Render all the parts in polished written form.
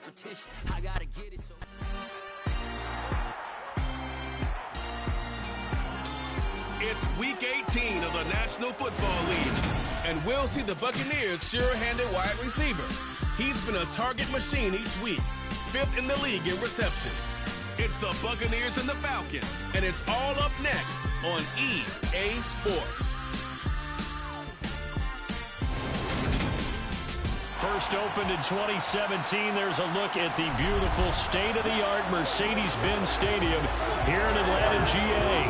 competition. I gotta get it. So it's Week 18 of the National Football League, and we'll see the Buccaneers' sure-handed wide receiver. He's been a target machine each week, 5th in the league in receptions. It's the Buccaneers and the Falcons, and it's all up next on EA Sports. First opened in 2017, there's a look at the beautiful state-of-the-art Mercedes-Benz Stadium here in Atlanta, GA.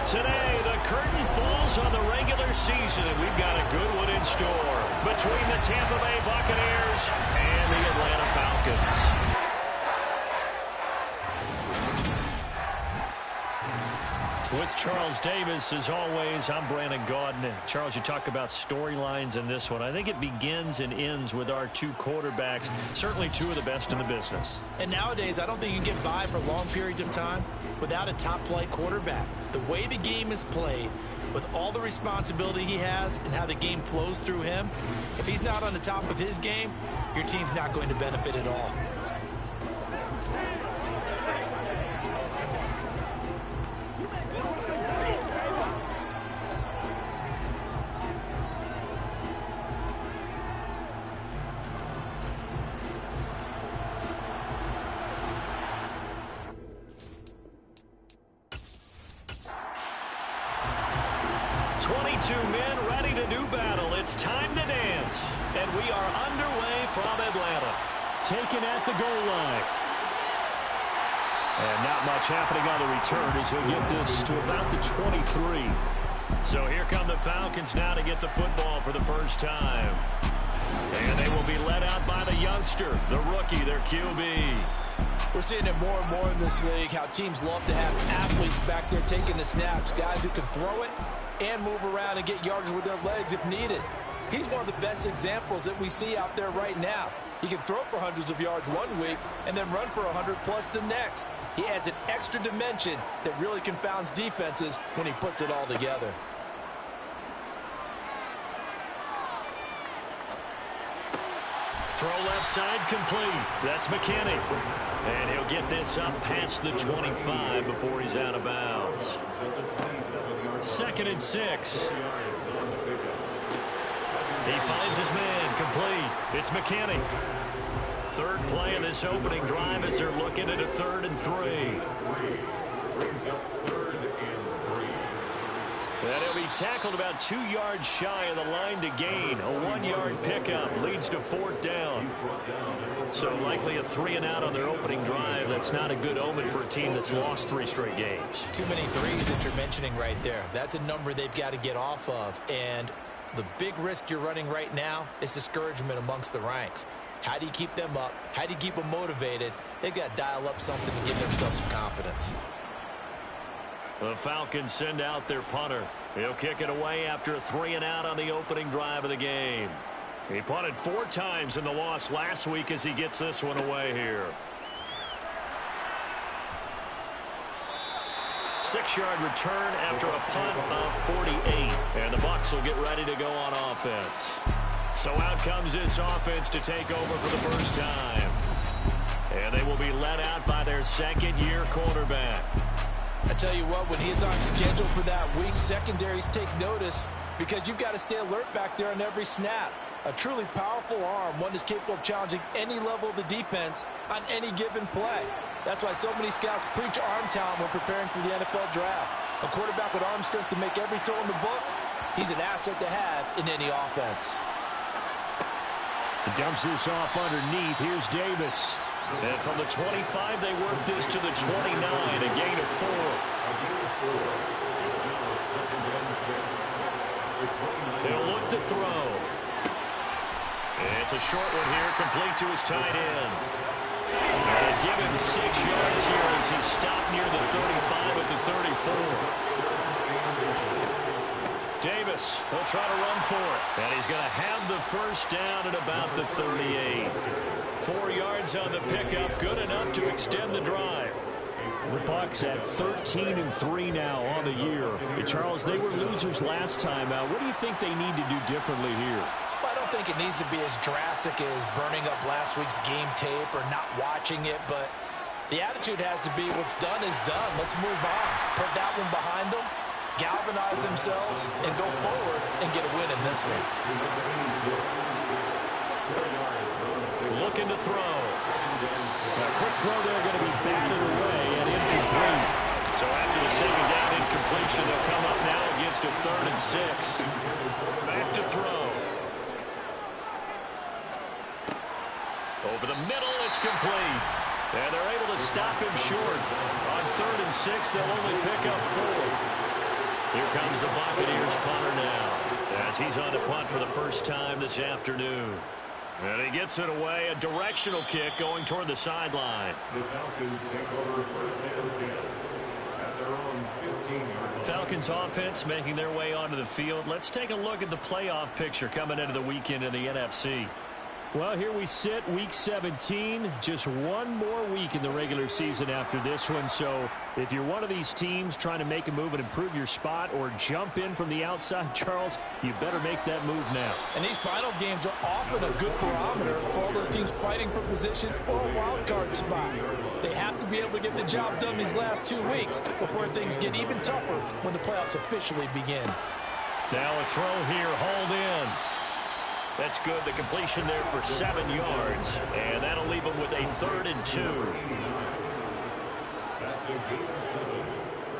Today, the curtain falls on the regular season, and we've got a good one in store between the Tampa Bay Buccaneers and the Atlanta Falcons. With Charles Davis, as always, I'm Brandon Gaudin. Charles, you talk about storylines in this one. I think it begins and ends with our two quarterbacks, certainly two of the best in the business. And nowadays, I don't think you can get by for long periods of time without a top-flight quarterback. The way the game is played, with all the responsibility he has and how the game flows through him, if he's not on the top of his game, your team's not going to benefit at all. Taken at the goal line. And not much happening on the return as he'll get this to about the 23. So here come the Falcons now to get the football for the first time. And they will be led out by the youngster, the rookie, their QB. We're seeing it more and more in this league, how teams love to have athletes back there taking the snaps, guys who can throw it and move around and get yardage with their legs if needed. He's one of the best examples that we see out there right now. He can throw for hundreds of yards one week and then run for 100+ the next. He adds an extra dimension that really confounds defenses when he puts it all together. Throw left side complete. That's McKinney. And he'll get this up past the 25 before he's out of bounds. 2nd and 6. He finds his man, complete. It's McKinney. Third play of this opening drive as they're looking at a 3rd and 3. And he'll be tackled about 2 yards shy of the line to gain. A 1-yard pickup leads to 4th down. So likely a 3-and-out on their opening drive. That's not a good omen for a team that's lost 3 straight games. Too many threes that you're mentioning right there. That's a number they've got to get off of. And the big risk you're running right now is discouragement amongst the ranks. How do you keep them up? How do you keep them motivated? They've got to dial up something to give themselves some confidence. The Falcons send out their punter. He'll kick it away after a 3-and-out on the opening drive of the game. He punted 4 times in the loss last week as he gets this one away here. 6-yard return after a punt of 48. And the Bucs will get ready to go on offense. So out comes this offense to take over for the first time. And they will be led out by their second-year quarterback. I tell you what, when he's on schedule for that week, secondaries take notice because you've got to stay alert back there on every snap. A truly powerful arm, one that's capable of challenging any level of the defense on any given play. That's why so many scouts preach arm talent when preparing for the NFL draft. A quarterback with arm strength to make every throw in the book, he's an asset to have in any offense. He dumps this off underneath. Here's Davis. And from the 25, they work this to the 29, a gain of 4. They'll look to throw. It's a short one here, complete to his tight end. And give him 6 yards here as he stopped near the 35 at the 34. Davis will try to run for it. And he's going to have the first down at about the 38. 4 yards on the pickup, good enough to extend the drive. The Bucs at 13-3 now on the year. Hey, Charles, they were losers last time out. What do you think they need to do differently here? I don't don't think it needs to be as drastic as burning up last week's game tape or not watching it, but the attitude has to be what's done is done. Let's move on. Put that one behind them, galvanize themselves, and go forward and get a win in this one. Looking to throw. A quick throw there going to be batted away and incomplete. So after the second down incompletion, they'll come up now against a 3rd and 6. Back to throw. Over the middle, it's complete. And they're able to stop him short. On 3rd and 6, they'll only pick up 4. Here comes the Buccaneers punter now, as he's on to punt for the first time this afternoon. And he gets it away, a directional kick going toward the sideline. The Falcons take over 1st and 10 at their own 15-yard line. Falcons offense making their way onto the field. Let's take a look at the playoff picture coming into the weekend in the NFC. Well, here we sit, Week 17, just one more week in the regular season after this one. So if you're one of these teams trying to make a move and improve your spot or jump in from the outside, Charles, you better make that move now. And these final games are often a good barometer for all those teams fighting for position or a wild card spot. They have to be able to get the job done these last 2 weeks before things get even tougher when the playoffs officially begin. Now a throw here, hauled in. That's good. The completion there for 7 yards. And that'll leave them with a 3rd and 2. That's a good 7.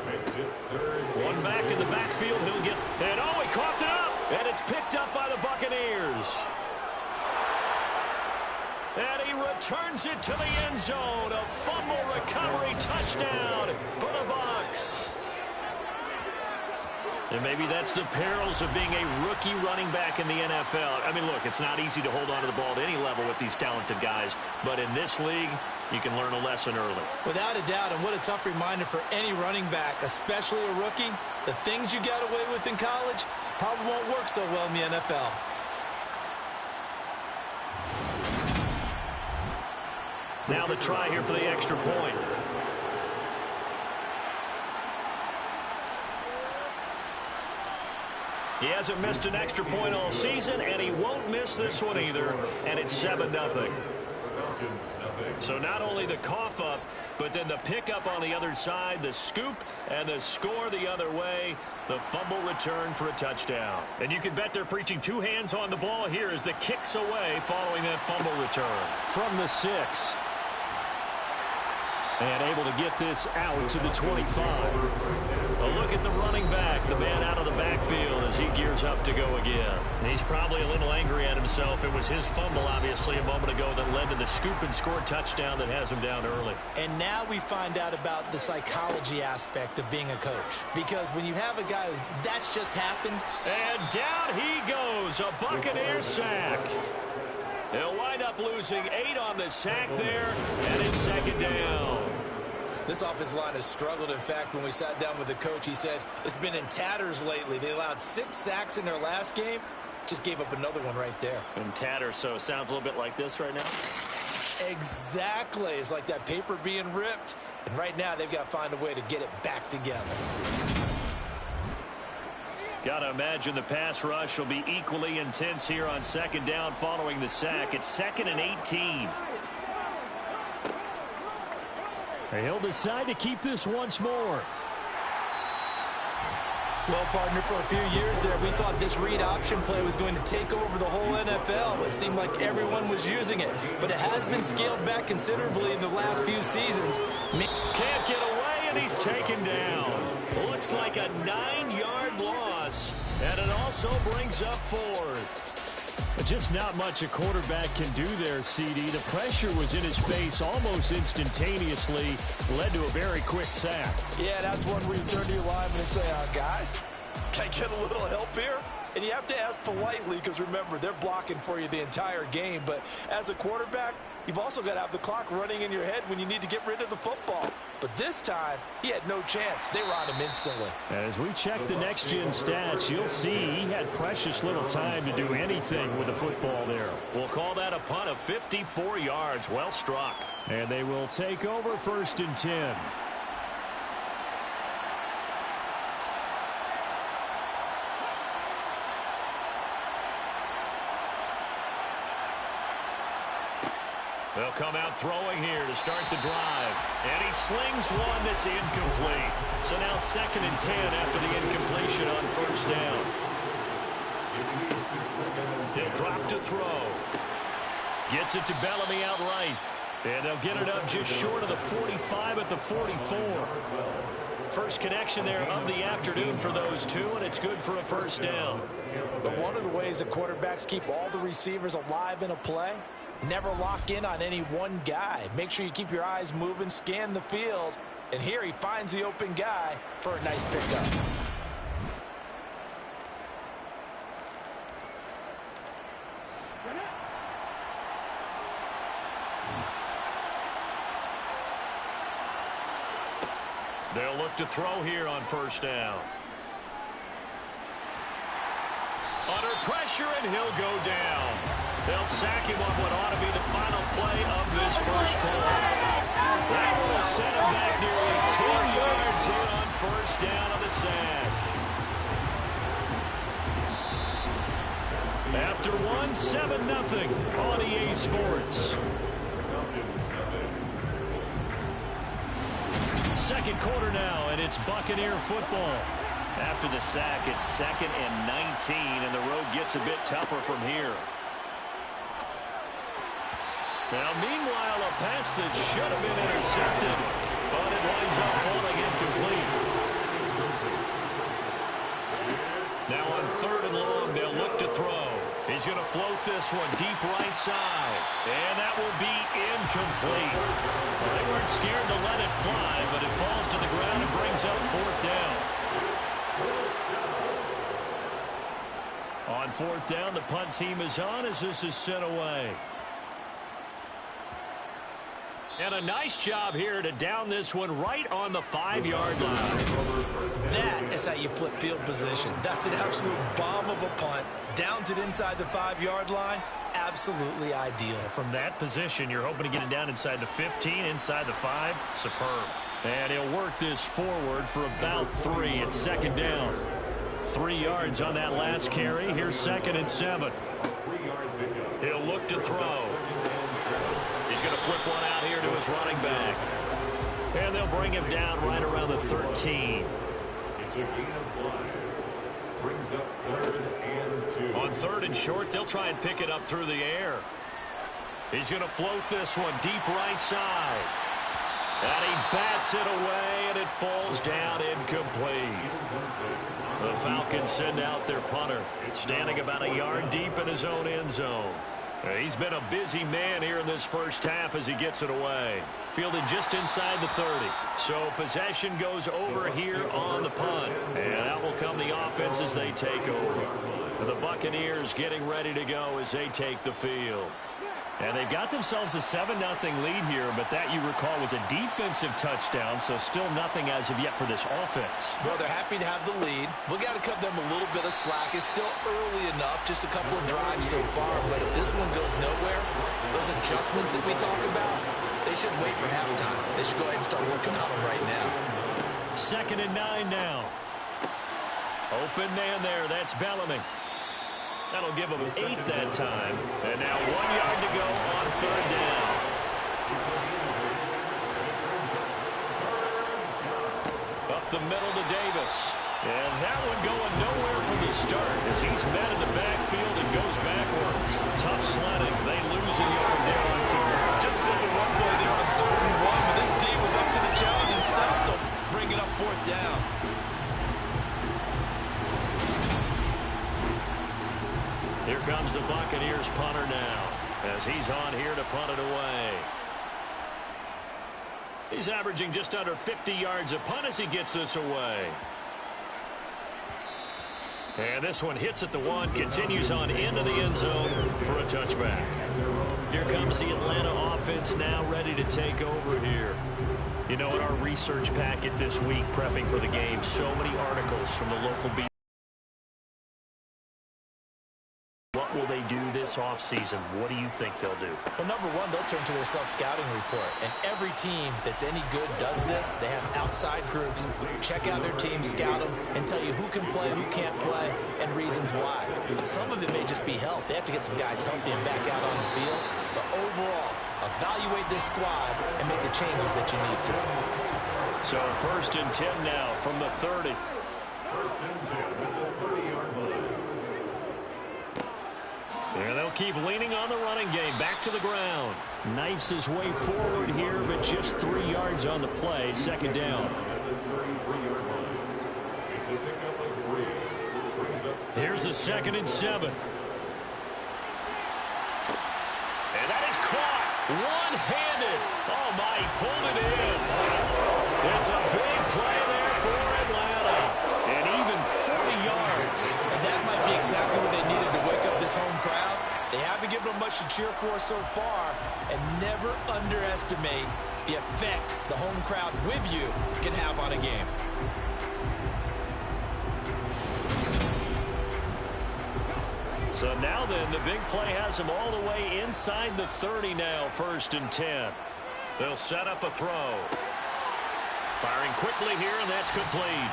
Makes it 3rd. One back in the backfield. He'll get... And oh, he coughed it up. And it's picked up by the Buccaneers. And he returns it to the end zone. A fumble recovery touchdown for the Bucs. And maybe that's the perils of being a rookie running back in the NFL. I mean, look, it's not easy to hold on to the ball at any level with these talented guys. But in this league, you can learn a lesson early. Without a doubt, and what a tough reminder for any running back, especially a rookie. The things you got away with in college probably won't work so well in the NFL. Now the try here for the extra point. He hasn't missed an extra point all season, and he won't miss this one either, and it's 7-0. So not only the cough up, but then the pickup on the other side, the scoop, and the score the other way, the fumble return for a touchdown. And you can bet they're preaching 2 hands on the ball here as the kick's away following that fumble return. From the 6. And able to get this out to the 25. A look at the running back, the man out of the backfield as he gears up to go again. He's probably a little angry at himself. It was his fumble, obviously, a moment ago that led to the scoop and score touchdown that has him down early. And now we find out about the psychology aspect of being a coach. Because when you have a guy who's that's just happened. And down he goes, a Buccaneers sack. They'll wind up losing 8 on the sack there, and it's 2nd down. This offensive line has struggled. In fact, when we sat down with the coach, he said it's been in tatters lately. They allowed 6 sacks in their last game. Just gave up another one right there. In tatters, so it sounds a little bit like this right now. Exactly. It's like that paper being ripped. And right now, they've got to find a way to get it back together. Got to imagine the pass rush will be equally intense here on 2nd down following the sack. It's 2nd and 18. He'll decide to keep this once more. Well, partner, for a few years there, we thought this read option play was going to take over the whole NFL. It seemed like everyone was using it, but it has been scaled back considerably in the last few seasons. Can't get away, and he's taken down. Looks like a 9-yard loss, and it also brings up 4th. Just not much a quarterback can do there, CD. The pressure was in his face almost instantaneously, led to a very quick sack. Yeah, that's one where you turn to your lineman and say, guys, can I get a little help here? And you have to ask politely because, remember, they're blocking for you the entire game. But as a quarterback, you've also got to have the clock running in your head when you need to get rid of the football. But this time, he had no chance. They were on him instantly. As we check the next-gen stats, you'll see he had precious little time to do anything with the football there. We'll call that a punt of 54 yards. Well struck. And they will take over 1st and 10. They'll come out throwing here to start the drive. And he slings one that's incomplete. So now 2nd and 10 after the incompletion on first down. He'll drop to throw. Gets it to Bellamy outright. And they'll get it up just short of the 45 at the 44. First connection there of the afternoon for those two, and it's good for a first down. But one of the ways that quarterbacks keep all the receivers alive in a play, never lock in on any one guy. Make sure you keep your eyes moving, scan the field. And here he finds the open guy for a nice pickup. They'll look to throw here on first down. Under pressure, and he'll go down. They'll sack him on what ought to be the final play of this first quarter. That will set him back nearly 10 yards here on first down on the sack. After one, 7-0 on EA Sports. Second quarter now, and it's Buccaneer football. After the sack, it's 2nd and 19, and the road gets a bit tougher from here. Now, meanwhile, a pass that should have been intercepted, but it winds up falling incomplete. Now on 3rd and long, they'll look to throw. He's going to float this one deep right side, and that will be incomplete. Well, they weren't scared to let it fly, but it falls to the ground and brings up 4th down. On 4th down, the punt team is on as this is sent away. And a nice job here to down this one right on the 5-yard line. That is how you flip field position. That's an absolute bomb of a punt. Downs it inside the 5-yard line. Absolutely ideal. From that position, you're hoping to get it down inside the 15, inside the 5. Superb. And he'll work this forward for about 3 at 2nd down. 3 yards on that last carry. Here's 2nd and 7. He'll look to throw. He's going to flip one out here to his running back. And they'll bring him down right around the 13. It's a gain of 5. Brings up 3rd and 2. On 3rd and short, they'll try and pick it up through the air. He's going to float this one deep right side. And he bats it away, and it falls down incomplete. The Falcons send out their punter, standing about a yard deep in his own end zone. He's been a busy man here in this first half as he gets it away. Fielded just inside the 30. So possession goes over here on the punt. And out will come the offense as they take over. The Buccaneers getting ready to go as they take the field. And they've got themselves a 7-0 lead here, but that, you recall, was a defensive touchdown, so still nothing as of yet for this offense. Well, they're happy to have the lead. We've got to cut them a little bit of slack. It's still early enough, just a couple of drives so far, but if this one goes nowhere, those adjustments that we talk about, they shouldn't wait for halftime. They should go ahead and start working on them right now. 2nd and 9 now. Open man there, that's Bellamy. That'll give them 8 that time. And now 1 yard to go on 3rd down. Up the middle to Davis. And that one going nowhere from the start as he's met in the backfield and goes backwards. Tough sledding. They lose a yard there on 3rd. Just a simple run play there on 3rd and 1, but this D was up to the challenge and stopped them. Bring it up 4th down. Here comes the Buccaneers punter now as he's on here to punt it away. He's averaging just under 50 yards a punt as he gets this away. And this one hits at the 1, continues on into the end zone for a touchback. Here comes the Atlanta offense now ready to take over here. You know, in our research packet this week, prepping for the game, so many articles from the local beat. What will they do this offseason? What do you think they'll do? Well, number one, they'll turn to their self-scouting report. And every team that's any good does this. They have outside groups. Check out their team, scout them, and tell you who can play, who can't play, and reasons why. Some of it may just be health. They have to get some guys healthy and back out on the field. But overall, evaluate this squad and make the changes that you need to. So 1st and 10 now from the 30. 1st and 10 at the 30-yard line. And they'll keep leaning on the running game. Back to the ground. Knifes his way forward here, but just 3 yards on the play. 2nd down. At the 33-yard line. It's a pickup of 3. Which brings up 7th Here's a 2nd and 7. And that is caught. One-handed. Oh, my, he pulled it in. It's a big play there for Atlanta. And even 40 yards. And that might be exactly what they needed to wake up this home crowd. They haven't given them much to cheer for so far. And never underestimate the effect the home crowd with you can have on a game. So now then, the big play has them all the way inside the 30 now, 1st and 10. They'll set up a throw. Firing quickly here, and that's complete.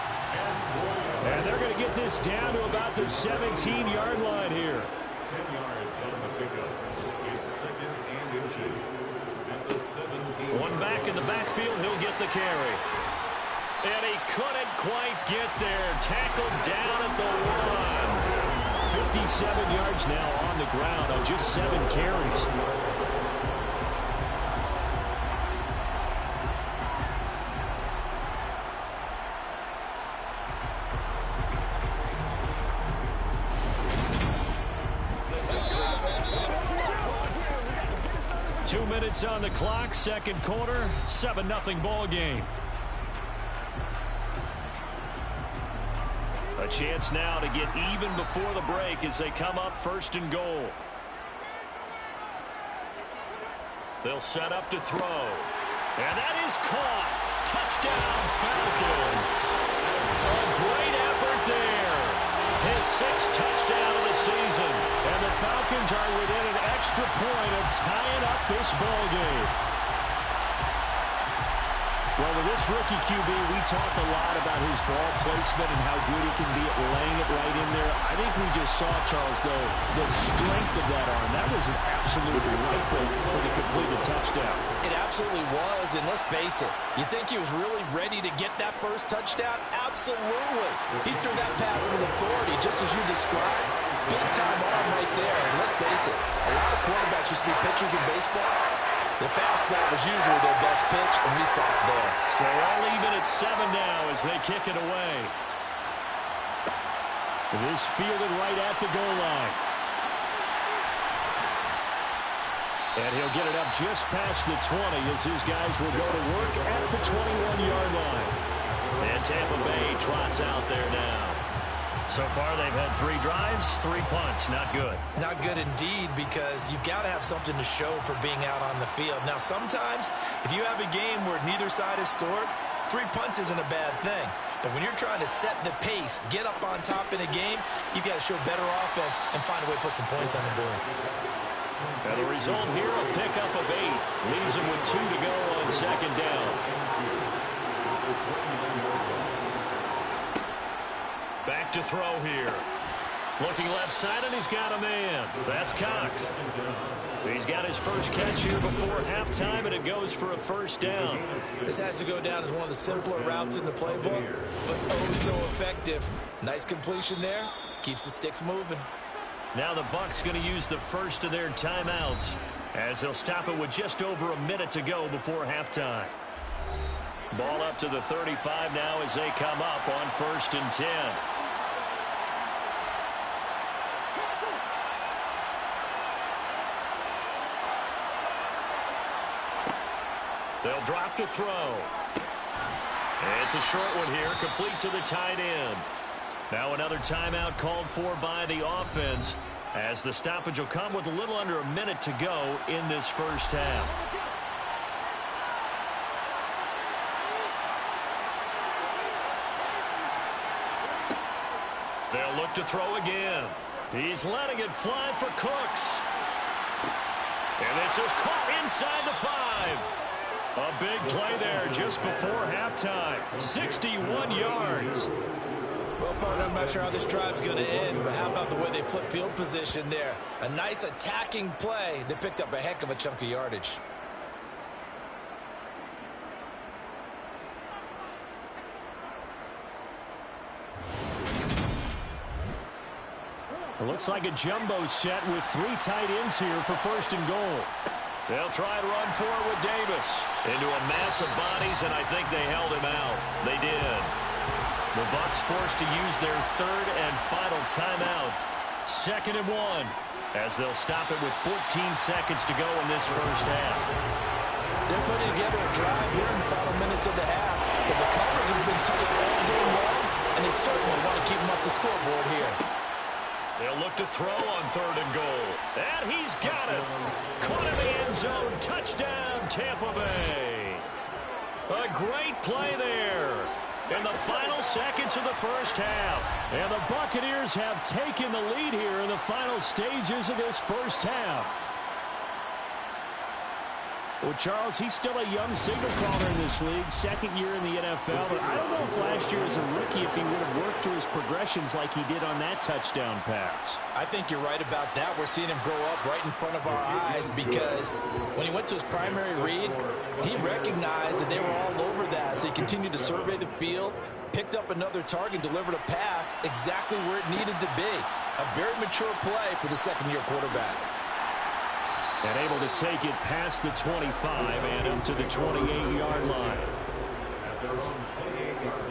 And they're going to get this down to about the 17-yard line here. 10 yards on the pickup. It's 2nd and inches. At the 17. One back in the backfield, he'll get the carry. And he couldn't quite get there. Tackled down at the 1. 57 yards now on the ground on just 7 carries. Two minutes on the clock, 2nd quarter, 7-0 ball game. A chance now to get even before the break as they come up 1st and goal. They'll set up to throw. And that is caught. Touchdown, Falcons. A great effort there. His 6th touchdown of the season. And the Falcons are within an extra point of tying up this ball game. Well, with this rookie QB, we talk a lot about his ball placement and how good he can be at laying it right in there. I think we just saw, Charles, though, the strength of that arm. That was an absolute rifle for the completed touchdown. It absolutely was, and let's face it, you think he was really ready to get that first touchdown? Absolutely. He threw that pass with authority, just as you described. Big-time arm right there, and let's face it, a lot of quarterbacks used to be pitchers in baseball. The fastball was usually their best pitch, and we saw it there. So all even at 7 now as they kick it away. This fielded right at the goal line. And he'll get it up just past the 20 as his guys will go to work at the 21-yard line. And Tampa Bay trots out there now. So far, they've had 3 drives, 3 punts. Not good. Not good indeed, because you've got to have something to show for being out on the field. Now, sometimes, if you have a game where neither side has scored, 3 punts isn't a bad thing. But when you're trying to set the pace, get up on top in a game, you've got to show better offense and find a way to put some points on the board. And the result here, a pickup of 8. Leaves them with 2 to go on 2nd down. Back to throw here. Looking left side, and he's got a man. That's Cox. He's got his first catch here before halftime, and it goes for a 1st down. This has to go down as one of the simpler routes in the playbook, but oh so effective. Nice completion there. Keeps the sticks moving. Now the Bucs going to use the first of their timeouts as they'll stop it with just over a minute to go before halftime. Ball up to the 35 now as they come up on 1st and 10. They'll drop to throw. And it's a short one here, complete to the tight end. Now another timeout called for by the offense as the stoppage will come with a little under a minute to go in this first half. They'll look to throw again. He's letting it fly for Cooks. And this is caught inside the 5. A big play there just before halftime. 61 yards. Well, partner, I'm not sure how this drive's going to end, but how about the way they flip field position there? A nice attacking play that picked up a heck of a chunk of yardage. Looks like a jumbo set with 3 tight ends here for 1st and goal. They'll try and run forward with Davis. Into a mass of bodies, and I think they held him out. They did. The Bucs forced to use their 3rd and final timeout. 2nd and 1. As they'll stop it with 14 seconds to go in this first half. They're putting together a drive here in the final minutes of the half. But the coverage has been tight all game long, and they certainly want to keep them up the scoreboard here. They'll look to throw on 3rd and goal. And he's got it. Caught in the end zone. Touchdown, Tampa Bay. A great play there in the final seconds of the first half. And the Buccaneers have taken the lead here in the final stages of this first half. Well, Charles, he's still a young signal caller in this league, 2nd year in the NFL. But I don't know if last year as a rookie if he would have worked through his progressions like he did on that touchdown pass. I think you're right about that. We're seeing him grow up right in front of our eyes because when he went to his primary read, he recognized that they were all over that. So he continued to survey the field, picked up another target, delivered a pass exactly where it needed to be. A very mature play for the 2nd-year quarterback. And able to take it past the 25 and up to the 28-yard line. At their own 28-yard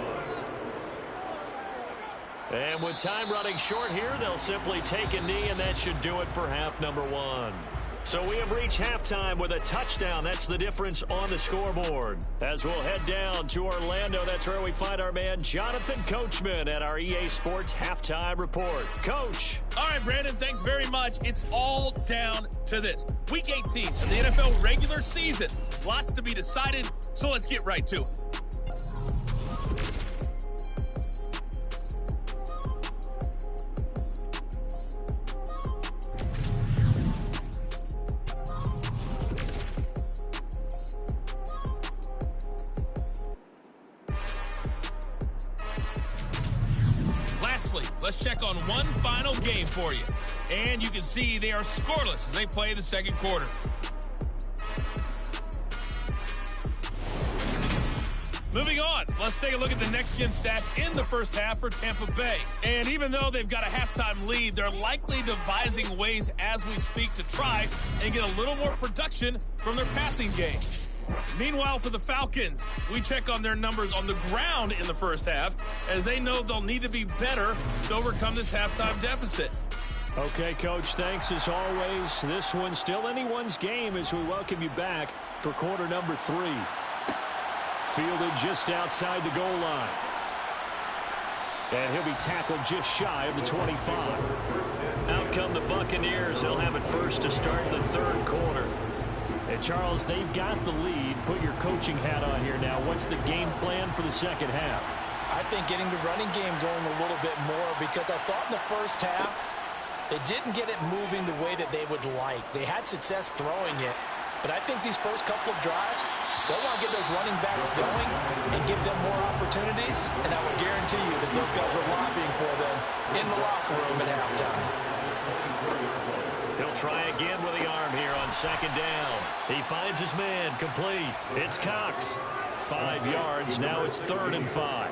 line. And with time running short here, they'll simply take a knee, and that should do it for half number 1. So we have reached halftime with a touchdown. That's the difference on the scoreboard. As we'll head down to Orlando, that's where we find our man Jonathan Coachman at our EA Sports Halftime Report. Coach. All right, Brandon, thanks very much. It's all down to this. Week 18 of the NFL regular season. Lots to be decided, so let's get right to it. Let's check on one final game for you. And you can see they are scoreless as they play the 2nd quarter. Moving on, let's take a look at the next-gen stats in the first half for Tampa Bay. And even though they've got a halftime lead, they're likely devising ways as we speak to try and get a little more production from their passing game. Meanwhile, for the Falcons, we check on their numbers on the ground in the first half, as they know they'll need to be better to overcome this halftime deficit. Okay, Coach, thanks as always. This one's still anyone's game as we welcome you back for quarter number 3. Fielded just outside the goal line. And he'll be tackled just shy of the 25. Out come the Buccaneers. They'll have it first to start the 3rd quarter. And, Charles, they've got the lead. Put your coaching hat on here now. What's the game plan for the 2nd half? I think getting the running game going a little bit more because I thought in the first half they didn't get it moving the way that they would like. They had success throwing it, but I think these first couple of drives, they'll want to get those running backs going and give them more opportunities, and I would guarantee you that those guys were lobbying for them in the locker room at halftime. He'll try again with the arm here on 2nd down. He finds his man complete. It's Cox. 5 yards. Now it's 3rd and 5.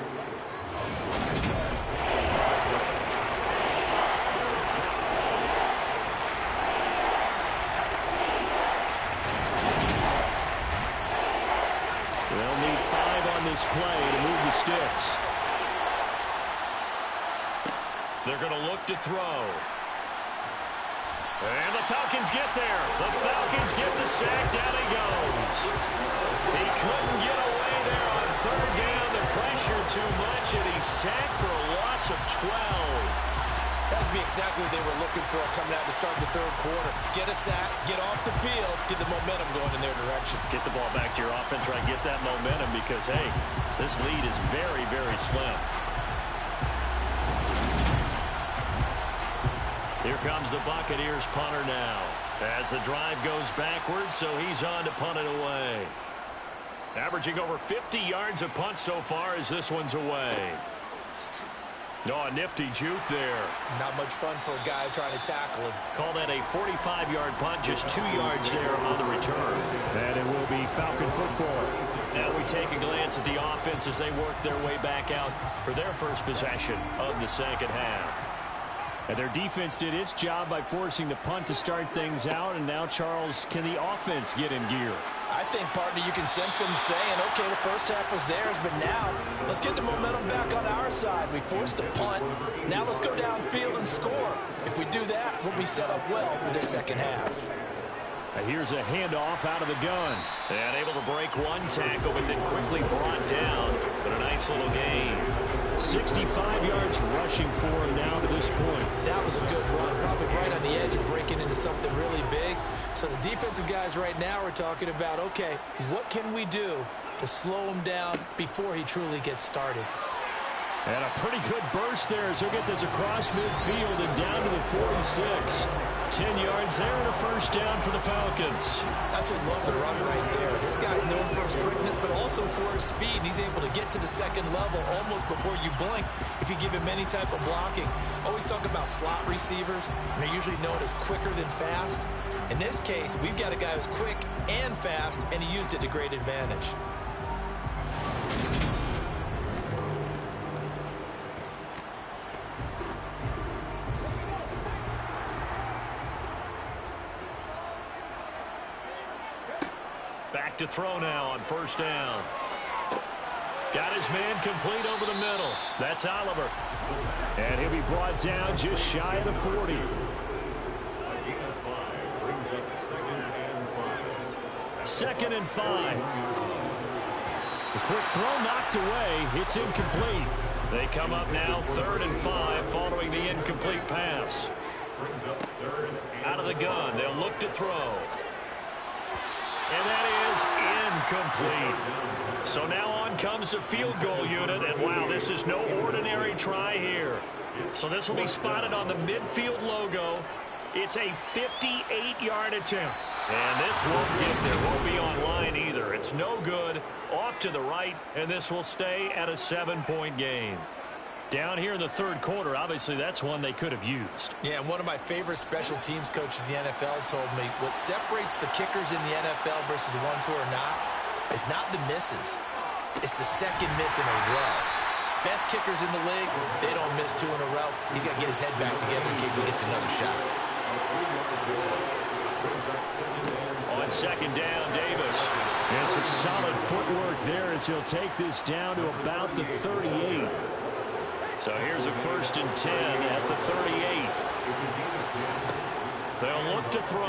They'll need 5 on this play to move the sticks. They're going to look to throw. And the Falcons get there. The Falcons get the sack. Down he goes. He couldn't get away there on 3rd down. The pressure too much, and he's sacked for a loss of 12. That's be exactly what they were looking for coming out to start the 3rd quarter. Get a sack, get off the field, get the momentum going in their direction. Get the ball back to your offense, right? Get that momentum because, hey, this lead is very, very slim. Here comes the Buccaneers punter now. As the drive goes backwards, so he's on to punt it away. Averaging over 50 yards a punt so far as this one's away. Oh, a nifty juke there. Not much fun for a guy trying to tackle him. Call that a 45-yard punt, just 2 yards there on the return. And it will be Falcon football. Now we take a glance at the offense as they work their way back out for their first possession of the 2nd half. And their defense did its job by forcing the punt to start things out. And now, Charles, can the offense get in gear? I think, partner, you can sense them saying, okay, the first half was theirs, but now let's get the momentum back on our side. We forced a punt. Now let's go downfield and score. If we do that, we'll be set up well for the second half. Here's a handoff out of the gun. And able to break one tackle, but then quickly brought down. But a nice little gain. 65 yards rushing for him now to this point. That was a good run, probably right on the edge of breaking into something really big. So the defensive guys right now are talking about, okay, what can we do to slow him down before he truly gets started? And a pretty good burst there as he'll get this across midfield and down to the 46. 10 yards there and a first down for the Falcons. I should love the run right there. This guy's known for his quickness, but also for his speed. He's able to get to the second level almost before you blink if you give him any type of blocking. Always talk about slot receivers. They're usually known as quicker than fast. In this case, we've got a guy who's quick and fast, and he used it to great advantage. Back to throw now on first down. Got his man complete over the middle. That's Oliver. And he'll be brought down just shy of the 40. Second and 5. The quick throw knocked away. It's incomplete. They come up now 3rd and 5 following the incomplete pass. Out of the gun. They'll look to throw. And that is incomplete. So now on comes the field goal unit. And wow, this is no ordinary try here. So this will be spotted on the midfield logo. It's a 58-yard attempt. And this won't get there. Won't be online either. It's no good. Off to the right. And this will stay at a 7-point game. Down here in the third quarter, obviously that's one they could have used. Yeah, one of my favorite special teams coaches in the NFL told me what separates the kickers in the NFL versus the ones who are not is not the misses. It's the second miss in a row. Best kickers in the league, they don't miss 2 in a row. He's got to get his head back together in case he gets another shot. On second down, Davis. And some solid footwork there as he'll take this down to about the 38. So here's a 1st and 10 at the 38. They'll look to throw.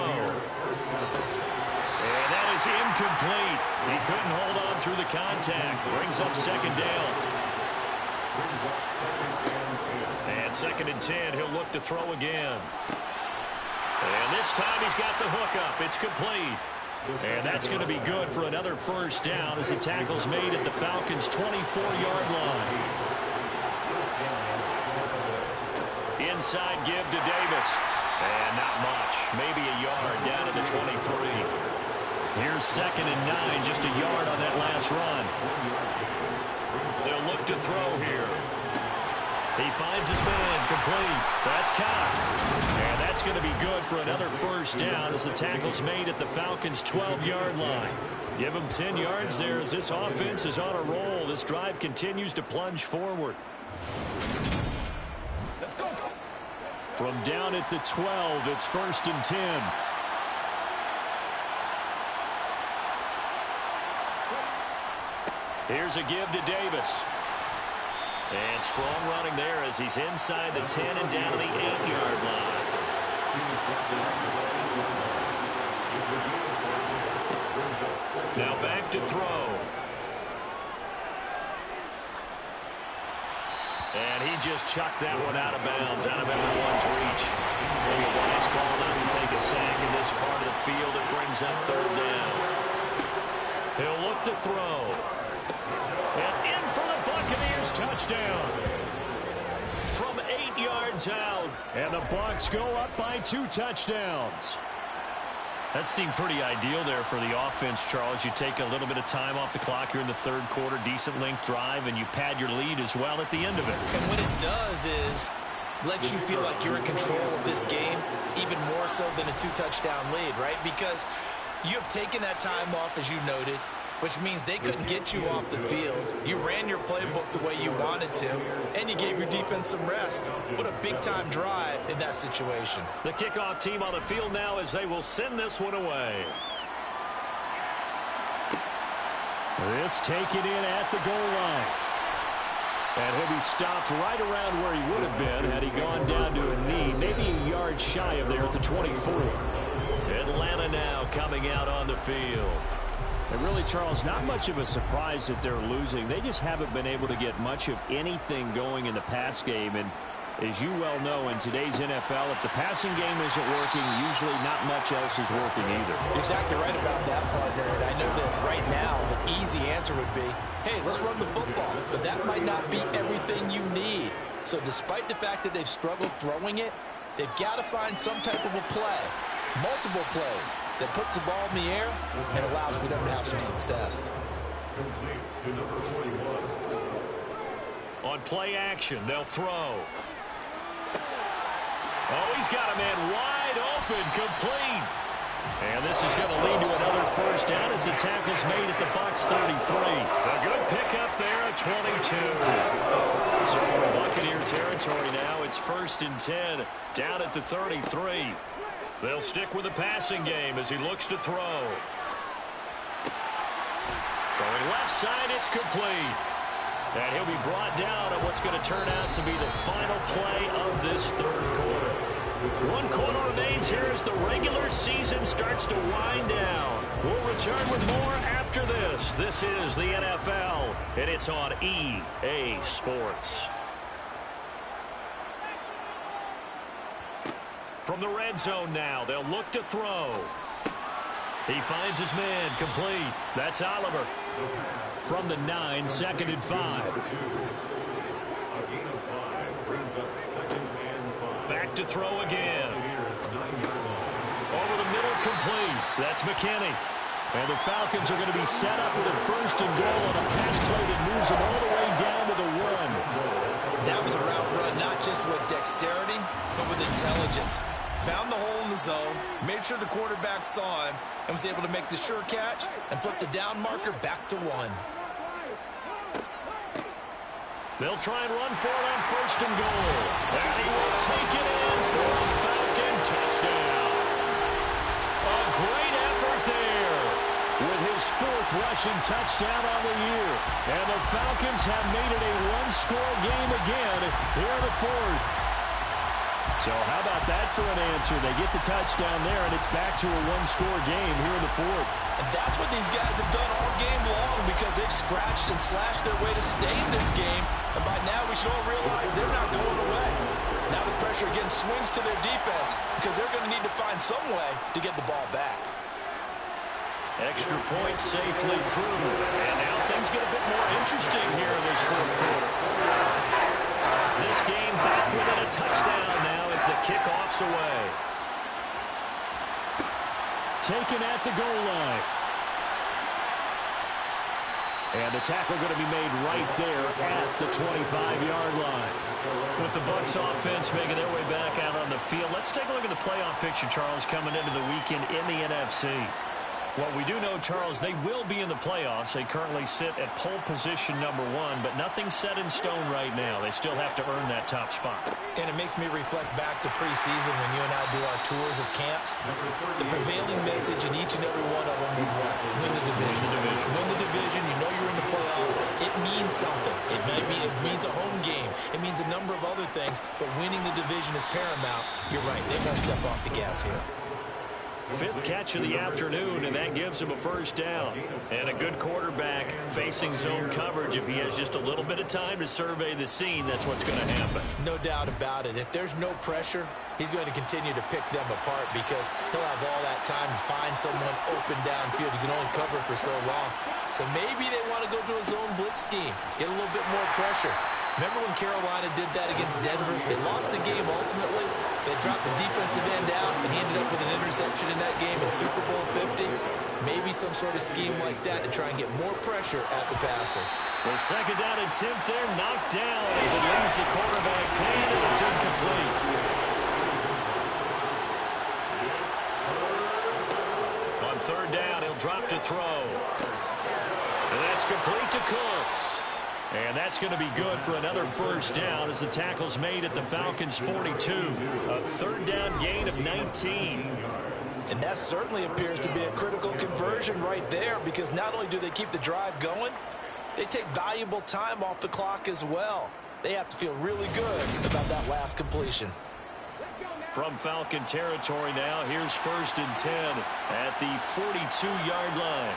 And that is incomplete. He couldn't hold on through the contact. Brings up second down. And 2nd and 10. He'll look to throw again. And this time he's got the hook up. It's complete. And that's going to be good for another first down as the tackle's made at the Falcons' 24-yard line. Inside give to Davis. And not much. Maybe a yard down to the 23. Here's 2nd and 9. Just a yard on that last run. They'll look to throw here. He finds his man complete. That's Cox. And that's going to be good for another first down as the tackle's made at the Falcons' 12-yard line. Give them 10 yards there as this offense is on a roll. This drive continues to plunge forward. From down at the 12, it's 1st and 10. Here's a give to Davis. And strong running there as he's inside the 10 and down to the 8-yard line. Now back to throw. And he just chucked that one out of bounds, out of everyone's reach. And the wise call not to take a sack in this part of the field. It brings up 3rd down. He'll look to throw. And in for the Buccaneers touchdown. From 8 yards out. And the Bucs go up by 2 touchdowns. That seemed pretty ideal there for the offense, Charles. You take a little bit of time off the clock here in the third quarter, decent length drive, and you pad your lead as well at the end of it. And what it does is let you feel like you're in control of this game, even more so than a 2-touchdown lead, right? Because you have taken that time off, as you noted. which means they couldn't get you off the field. You ran your playbook the way you wanted to, and you gave your defense some rest. What a big-time drive in that situation. The kickoff team on the field now as they will send this one away. This taken in at the goal line. And he'll be stopped right around where he would have been had he gone down to a knee, maybe a yard shy of there at the 24. Atlanta now coming out on the field. And really, Charles, not much of a surprise that they're losing. They just haven't been able to get much of anything going in the pass game. And as you well know, in today's NFL, if the passing game isn't working, usually not much else is working either. You're exactly right about that, partner. And I know that right now the easy answer would be, hey, let's run the football. But that might not be everything you need. So despite the fact that they've struggled throwing it, they've got to find some type of a play, multiple plays, that puts the ball in the air and allows for them to have some success. Complete to number 41. On play action, they'll throw. Oh, he's got a man wide open, complete. And this is going to lead to another first down as the tackle's made at the Bucs 33. A good pickup there at 22. So for Buccaneer territory now, it's 1st and 10, down at the 33. They'll stick with the passing game as he looks to throw. Throwing left side, it's complete. And he'll be brought down on what's going to turn out to be the final play of this third quarter. 1 quarter remains here as the regular season starts to wind down. We'll return with more after this. This is the NFL, and it's on EA Sports. From the red zone now, they'll look to throw. He finds his man, complete. That's Oliver. From the 9, 2nd and 5. Back to throw again. Over the middle, complete. That's McKinney. And the Falcons are going to be set up with a 1st and goal on a pass play that moves them all the way down to the 1. That was a route run, not just with dexterity, but with intelligence. Found the hole in the zone, made sure the quarterback saw him, and was able to make the sure catch and flip the down marker back to 1. They'll try and run for it on 1st and goal. And he will take it in for a Falcon touchdown. A great effort there with his 4th rushing touchdown on the year. And the Falcons have made it a 1-score game again here in the 4th. So how about that for an answer? They get the touchdown there, and it's back to a 1-score game here in the 4th. And that's what these guys have done all game long because they've scratched and slashed their way to stay in this game. And by now, we should all realize they're not going away. Now the pressure again swings to their defense because they're going to need to find some way to get the ball back. Extra point safely through. And now things get a bit more interesting here in this 4th quarter. This game back within a touchdown now as the kickoff's away. Taken at the goal line. And the tackle going to be made right there at the 25-yard line. With the Bucs offense making their way back out on the field, let's take a look at the playoff picture, Charles, coming into the weekend in the NFC. Well, we do know, Charles, they will be in the playoffs. They currently sit at pole position number 1, but nothing's set in stone right now. They still have to earn that top spot. And it makes me reflect back to preseason when you and I do our tours of camps. The prevailing message in each and every one of them was what? Win the division. Win the division. You know you're in the playoffs. It means something. It means a home game. It means a number of other things, but winning the division is paramount. You're right. They've got to step off the gas here. 5th catch of the afternoon, and that gives him a 1st down. And a good quarterback facing zone coverage. If he has just a little bit of time to survey the scene, that's what's going to happen. No doubt about it. If there's no pressure, he's going to continue to pick them apart because he'll have all that time to find someone open downfield. He can only cover for so long. So maybe they want to go to a zone blitz scheme, get a little bit more pressure. Remember when Carolina did that against Denver? They lost the game ultimately. They dropped the defensive end out, and he ended up with an interception in that game in Super Bowl 50. Maybe some sort of scheme like that to try and get more pressure at the passer. The 2nd down attempt there knocked down as it leaves the quarterback's hand, and it's incomplete. On 3rd down, he'll drop to throw. That's complete to Cooks. And that's going to be good for another first down as the tackle's made at the Falcons' 42. A third down gain of 19. And that certainly appears to be a critical conversion right there, because not only do they keep the drive going, they take valuable time off the clock as well. They have to feel really good about that last completion. From Falcon territory now, here's 1st and 10 at the 42-yard line.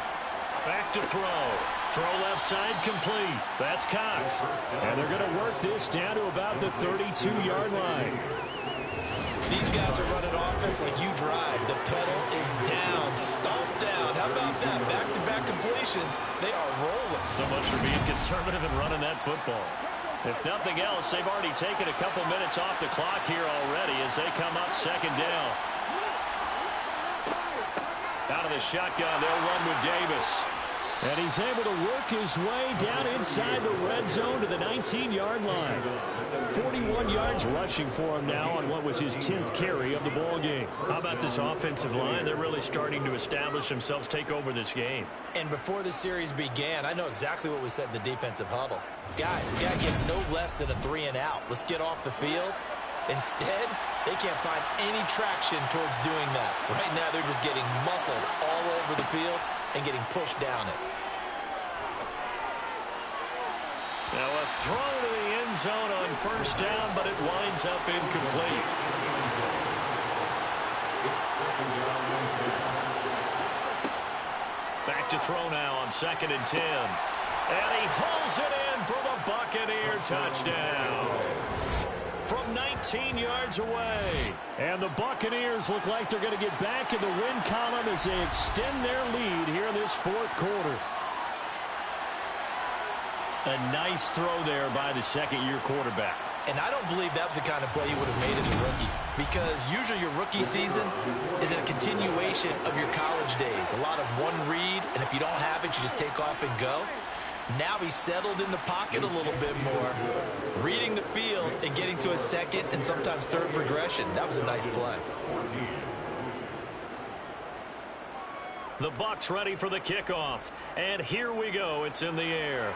Back to throw. Throw left side complete. That's Cox. And they're going to work this down to about the 32-yard line. These guys are running offense like you drive. The pedal is down, stomped down. How about that? Back-to-back completions. They are rolling. So much for being conservative and running that football. If nothing else, they've already taken a couple minutes off the clock here already as they come up 2nd down. Out of the shotgun, they'll run with Davis. And he's able to work his way down inside the red zone to the 19-yard line. 41 yards rushing for him now on what was his 10th carry of the ball game. How about this offensive line? They're really starting to establish themselves, take over this game. And before the series began, I know exactly what was said in the defensive huddle. Guys, we got to get no less than a 3-and-out. Let's get off the field. Instead, they can't find any traction towards doing that. Right now, they're just getting muscled all over the field and getting pushed down it. Now a throw to the end zone on 1st down, but it winds up incomplete. Back to throw now on 2nd and 10. And he hauls it in for the Buccaneer touchdown. From 19 yards away. And the Buccaneers look like they're going to get back in the win column as they extend their lead here in this 4th quarter. A nice throw there by the 2nd-year quarterback. And I don't believe that was the kind of play he would have made as a rookie, because usually your rookie season is a continuation of your college days. A lot of one read, and if you don't have it, you just take off and go. Now he's settled in the pocket a little bit more, reading the field and getting to a 2nd and sometimes 3rd progression. That was a nice play. The Bucs ready for the kickoff. And here we go. It's in the air.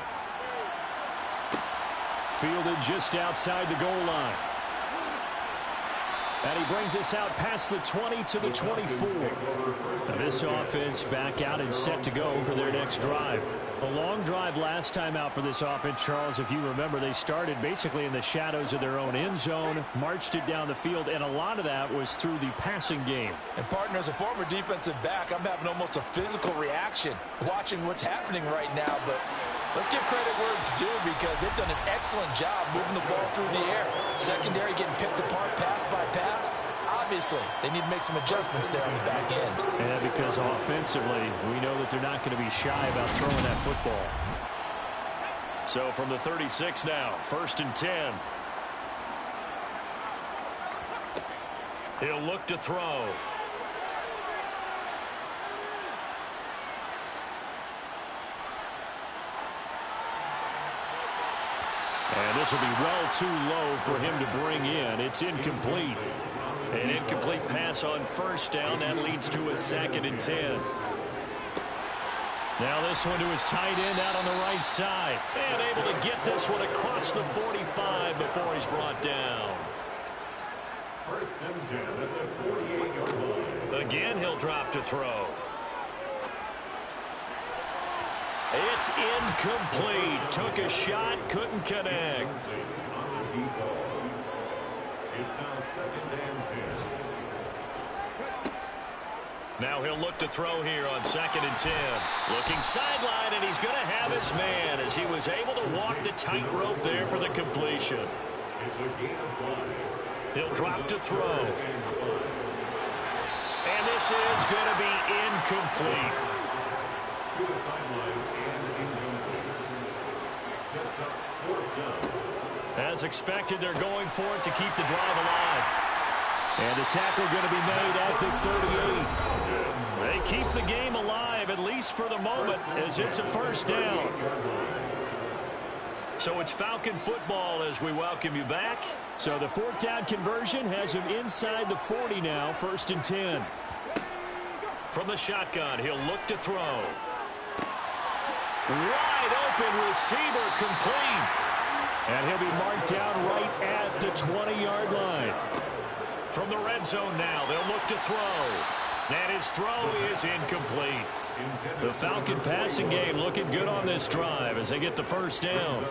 Fielded just outside the goal line. And he brings us out past the 20 to the 24. Now this offense back out and set to go for their next drive. A long drive last time out for this offense, Charles. If you remember, they started basically in the shadows of their own end zone, marched it down the field, and a lot of that was through the passing game. And, partner, as a former defensive back, I'm having almost a physical reaction watching what's happening right now. But let's give credit where it's due, because they've done an excellent job moving the ball through the air. Secondary getting picked apart pass by pass. Obviously, they need to make some adjustments there on the back end. And because offensively, we know that they're not going to be shy about throwing that football. So from the 36 now, 1st and 10. He'll look to throw. And this will be well too low for him to bring in. It's incomplete. An incomplete pass on 1st down. That leads to a 2nd and 10. Now this one to his tight end out on the right side. And able to get this one across the 45 before he's brought down. 1st and 10 at the 48-yard line. Again, he'll drop to throw. It's incomplete. Took a shot, couldn't connect. It's now 2nd and 10. Now he'll look to throw here on 2nd and 10. Looking sideline, and he's going to have his man as he was able to walk the tightrope there for the completion. It's a gain of 5. He'll drop to throw. And this is going to be incomplete. To the sideline and incomplete. Sets up 4th down. As expected, they're going for it to keep the drive alive. And the tackle going to be made at the 38. They keep the game alive, at least for the moment, as it's a 1st down. So it's Falcon football as we welcome you back. So the 4th down conversion has him inside the 40 now, 1st and 10. From the shotgun, he'll look to throw. Wide open receiver, complete. And he'll be marked down right at the 20-yard line. From the red zone now, they'll look to throw. And his throw is incomplete. The Falcon passing game looking good on this drive as they get the first down.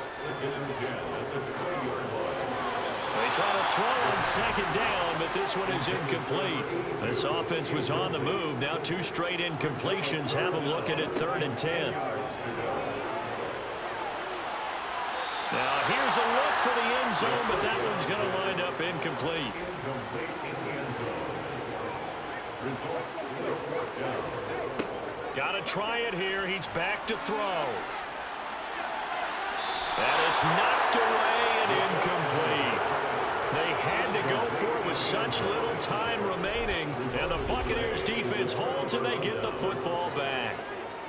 They try to throw on second down, but this one is incomplete. This offense was on the move. Now 2 straight incompletions. Have a look at it, 3rd and 10. Now here's a look for the end zone, but that one's going to wind up incomplete. Got to try it here. He's back to throw. And it's knocked away and incomplete. They had to go for it with such little time remaining. And the Buccaneers defense holds and they get the football back.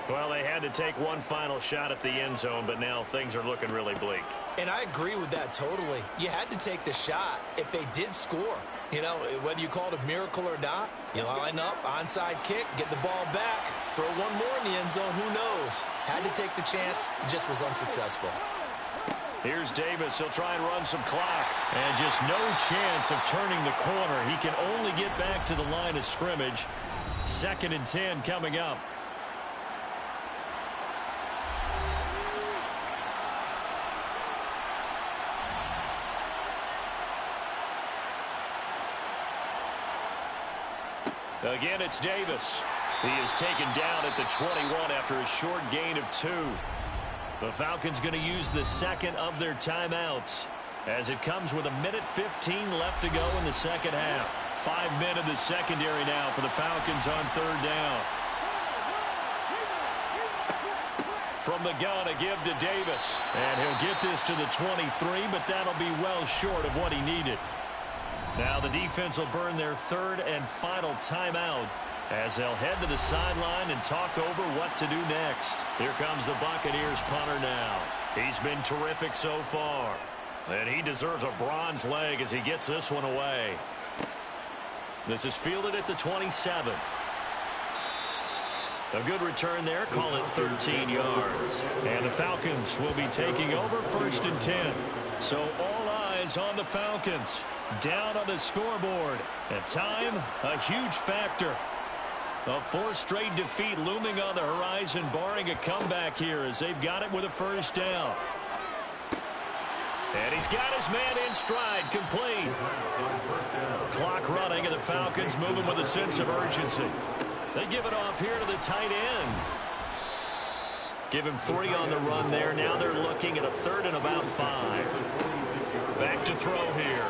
Well, they had to take one final shot at the end zone, but now things are looking really bleak. And I agree with that totally. You had to take the shot if they did score. You know, whether you call it a miracle or not, you line up, onside kick, get the ball back, throw one more in the end zone, who knows? Had to take the chance, it just was unsuccessful. Here's Davis. He'll try and run some clock. And just no chance of turning the corner. He can only get back to the line of scrimmage. 2nd and 10 coming up. Again, it's Davis. He is taken down at the 21 after a short gain of 2. The Falcons going to use the second of their timeouts as it comes with 1:15 left to go in the second half. 5 men in the secondary now for the Falcons on 3rd down. From the gun, a give to Davis. And he'll get this to the 23, but that'll be well short of what he needed. Now the defense will burn their 3rd and final timeout as they'll head to the sideline and talk over what to do next. Here comes the Buccaneers punter now. He's been terrific so far. And he deserves a bronze leg as he gets this one away. This is fielded at the 27. A good return there. Call it 13 yards. And the Falcons will be taking over 1st and 10. So all eyes on the Falcons. Down on the scoreboard. At time, a huge factor. A 4th straight defeat looming on the horizon, barring a comeback here as they've got it with a first down. And he's got his man in stride, complete. Clock running, and the Falcons moving with a sense of urgency. They give it off here to the tight end. Give him 3 on the run there. Now they're looking at a 3rd and about 5. Back to throw here.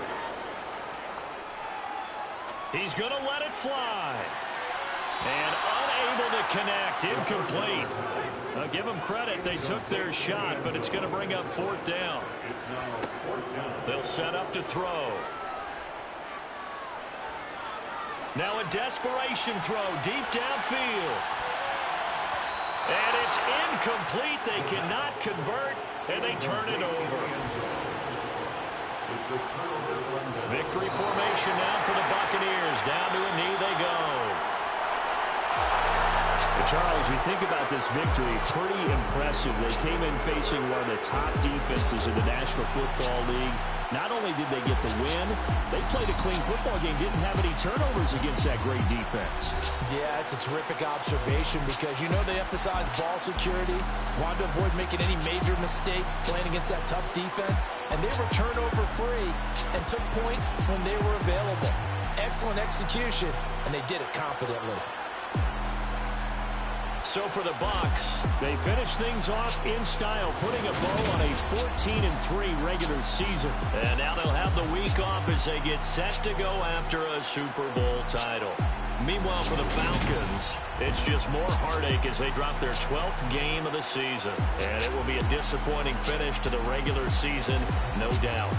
He's going to let it fly. And unable to connect. Incomplete. I'll give them credit. They took their shot, but it's going to bring up 4th down. They'll set up to throw. Now a desperation throw deep downfield. And it's incomplete. They cannot convert, and they turn it over. Victory formation now for the Buccaneers. Down to a knee they go. Charles, you think about this victory, pretty impressive. They came in facing one of the top defenses in the National Football League. Not only did they get the win, they played a clean football game, didn't have any turnovers against that great defense. Yeah, it's a terrific observation because you know they emphasize ball security, wanted to avoid making any major mistakes playing against that tough defense, and they were turnover free and took points when they were available. Excellent execution, and they did it confidently. So for the Bucs, they finish things off in style, putting a bow on a 14-3 regular season. And now they'll have the week off as they get set to go after a Super Bowl title. Meanwhile, for the Falcons, it's just more heartache as they drop their 12th game of the season. And it will be a disappointing finish to the regular season, no doubt.